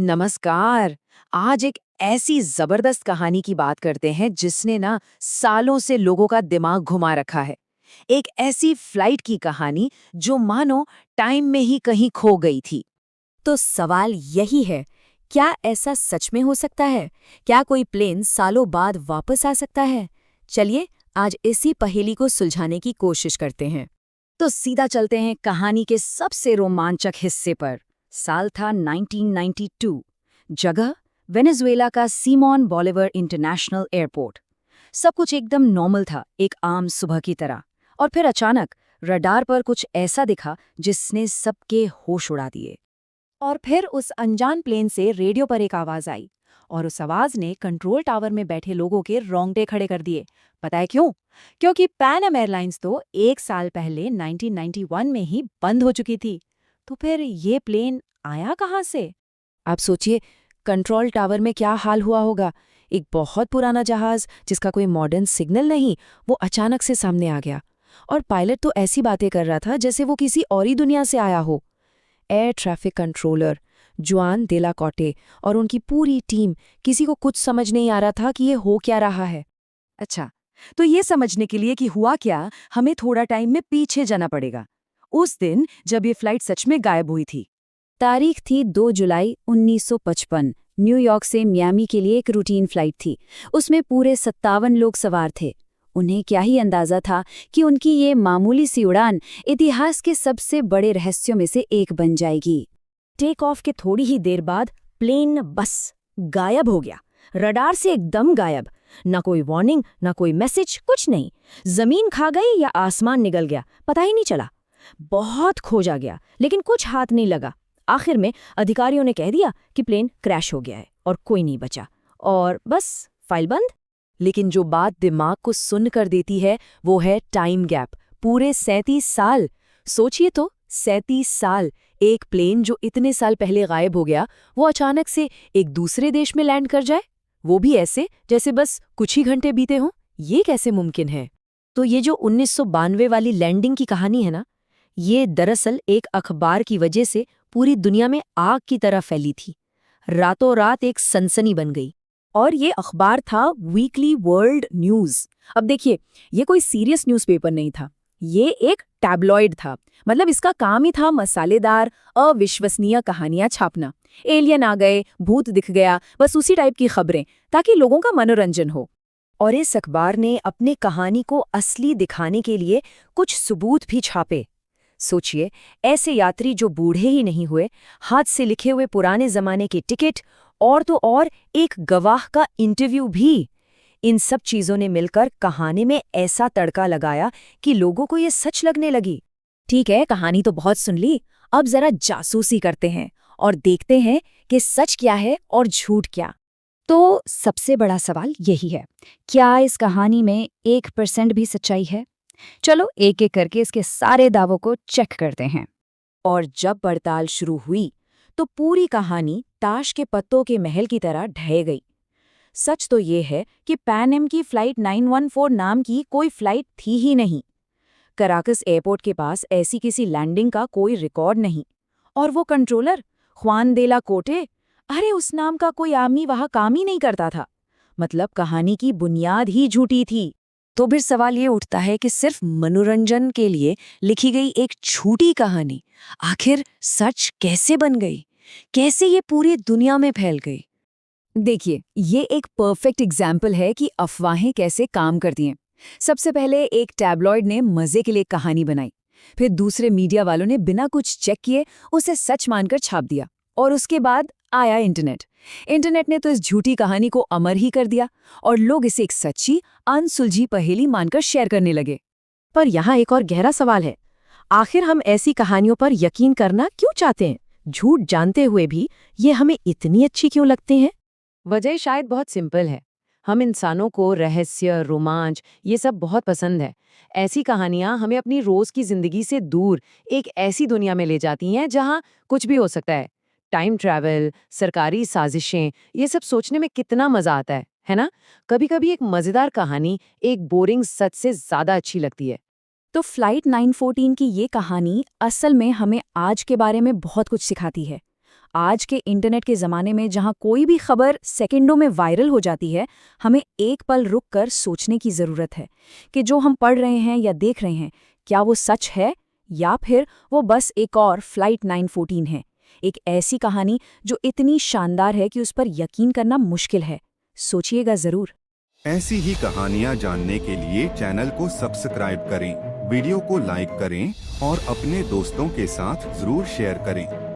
नमस्कार। आज एक ऐसी जबरदस्त कहानी की बात करते हैं जिसने ना सालों से लोगों का दिमाग घुमा रखा है। एक ऐसी फ्लाइट की कहानी जो मानो टाइम में ही कहीं खो गई थी। तो सवाल यही है, क्या ऐसा सच में हो सकता है? क्या कोई प्लेन सालों बाद वापस आ सकता है? चलिए आज इसी पहेली को सुलझाने की कोशिश करते हैं। तो सीधा चलते हैं कहानी के सबसे रोमांचक हिस्से पर। साल था 1992। जगह वेनेजुएला का सिमोन बोलिवर इंटरनेशनल एयरपोर्ट। सब कुछ एकदम नॉर्मल था, एक आम सुबह की तरह। और फिर अचानक रडार पर कुछ ऐसा दिखा जिसने सबके होश उड़ा दिए। और फिर उस अनजान प्लेन से रेडियो पर एक आवाज आई, और उस आवाज ने कंट्रोल टावर में बैठे लोगों के रोंगटे खड़े कर दिए। पता है क्यों? क्योंकि पैन अम एयरलाइंस तो एक साल पहले 1991 में ही बंद हो चुकी थी। तो फिर ये प्लेन आया कहाँ से? आप सोचिए, कंट्रोल टावर में क्या हाल हुआ होगा। एक बहुत पुराना जहाज जिसका कोई मॉडर्न सिग्नल नहीं, वो अचानक से सामने आ गया। और पायलट तो ऐसी बातें कर रहा था जैसे वो किसी और ही दुनिया से आया हो। एयर ट्रैफिक कंट्रोलर जुआन देला कॉटे और उनकी पूरी टीम, किसी को कुछ समझ नहीं आ रहा था कि ये हो क्या रहा है। अच्छा, तो ये समझने के लिए कि हुआ क्या, हमें थोड़ा टाइम में पीछे जाना पड़ेगा। उस दिन जब ये फ्लाइट सच में गायब हुई थी। तारीख थी 2 जुलाई 1955। न्यूयॉर्क से मियामी के लिए एक रूटीन फ्लाइट थी। उसमें पूरे 57 लोग सवार थे। उन्हें क्या ही अंदाजा था कि उनकी ये मामूली सी उड़ान इतिहास के सबसे बड़े रहस्यों में से एक बन जाएगी। टेक ऑफ के थोड़ी ही देर बाद प्लेन बस गायब हो गया। रडार से एकदम गायब। ना कोई वार्निंग, ना कोई मैसेज, कुछ नहीं। जमीन खा गई या आसमान निगल गया, पता ही नहीं चला। बहुत खोजा गया लेकिन कुछ हाथ नहीं लगा। आखिर में अधिकारियों ने कह दिया कि प्लेन क्रैश हो गया है और कोई नहीं बचा। और बस फाइल बंद। लेकिन जो बात दिमाग को सुन्न कर देती है वो है टाइम गैप। पूरे 37 साल। सोचिए तो, 37 साल। एक प्लेन जो इतने साल पहले गायब हो गया, वो अचानक से एक दूसरे देश में लैंड कर जाए, वो भी ऐसे जैसे बस कुछ ही घंटे बीते हों। ये कैसे मुमकिन है? तो ये जो 1992 वाली लैंडिंग की कहानी है ना, ये दरअसल एक अखबार की वजह से पूरी दुनिया में आग की तरह फैली थी। रातों रात एक सनसनी बन गई। और ये अखबार था वीकली वर्ल्ड न्यूज़। अब देखिए, ये कोई सीरियस न्यूज़पेपर नहीं था, ये एक टैब्लॉइड था। मतलब इसका काम ही था मसालेदार, अविश्वसनीय कहानियां छापना। एलियन आ गए, भूत दिख गया, बस उसी टाइप की खबरें, ताकि लोगों का मनोरंजन हो। और इस अखबार ने अपने कहानी को असली दिखाने के लिए कुछ सबूत भी छापे। सोचिए, ऐसे यात्री जो बूढ़े ही नहीं हुए, हाथ से लिखे हुए पुराने जमाने के टिकट, और तो और एक गवाह का इंटरव्यू भी। इन सब चीजों ने मिलकर कहानी में ऐसा तड़का लगाया कि लोगों को ये सच लगने लगी। ठीक है, कहानी तो बहुत सुन ली, अब जरा जासूसी करते हैं और देखते हैं कि सच क्या है और झूठ क्या। तो सबसे बड़ा सवाल यही है, क्या इस कहानी में 1% भी सच्चाई है? चलो एक एक करके इसके सारे दावों को चेक करते हैं। और जब पड़ताल शुरू हुई तो पूरी कहानी ताश के पत्तों के महल की तरह ढह गई। सच तो ये है कि पैन एम की फ्लाइट 914 नाम की कोई फ्लाइट थी ही नहीं। कराकस एयरपोर्ट के पास ऐसी किसी लैंडिंग का कोई रिकॉर्ड नहीं। और वो कंट्रोलर ख्वान देला कोटे, अरे उस नाम का कोई आदमी वहां काम ही नहीं करता था। मतलब कहानी की बुनियाद ही झूठी थी। तो फिर सवाल ये उठता है कि सिर्फ मनोरंजन के लिए लिखी गई एक झूठी कहानी आखिर सच कैसे बन गई? कैसे ये पूरी दुनिया में फैल गई? देखिए, ये एक परफेक्ट एग्जाम्पल है कि अफवाहें कैसे काम करती हैं। सबसे पहले एक टैबलॉइड ने मजे के लिए कहानी बनाई, फिर दूसरे मीडिया वालों ने बिना कुछ चेक किए उसे सच मानकर छाप दिया, और उसके बाद आया इंटरनेट। इंटरनेट ने तो इस झूठी कहानी को अमर ही कर दिया, और लोग इसे एक सच्ची, अनसुलझी पहेली मानकर शेयर करने लगे। पर यहाँ एक और गहरा सवाल है, आखिर हम ऐसी कहानियों पर यकीन करना क्यों चाहते हैं? झूठ जानते हुए भी ये हमें इतनी अच्छी क्यों लगती हैं? वजह शायद बहुत सिंपल है। हम इंसानों को रहस्य, रोमांच, ये सब बहुत पसंद है। ऐसी कहानियां हमें अपनी रोज की जिंदगी से दूर एक ऐसी दुनिया में ले जाती हैं जहां कुछ भी हो सकता है। टाइम ट्रैवल, सरकारी साजिशें, ये सब सोचने में कितना मजा आता है ना? कभी-कभी एक मजेदार कहानी एक बोरिंग सच से ज्यादा अच्छी लगती है। तो फ्लाइट 914 की ये कहानी असल में हमें आज के बारे में बहुत कुछ सिखाती है। आज के इंटरनेट के ज़माने में जहाँ कोई भी खबर सेकंडों में वायरल हो जाती है, हमें एक पल रुक कर सोचने की ज़रूरत है कि जो हम पढ़ रहे हैं या देख रहे हैं, क्या वो सच है या फिर वो बस एक और फ्लाइट 914 है। एक ऐसी कहानी जो इतनी शानदार है कि उस पर यकीन करना मुश्किल है। सोचिएगा ज़रूर। ऐसी ही कहानियाँ जानने के लिए चैनल को सब्सक्राइब करें, वीडियो को लाइक करें और अपने दोस्तों के साथ जरूर शेयर करें।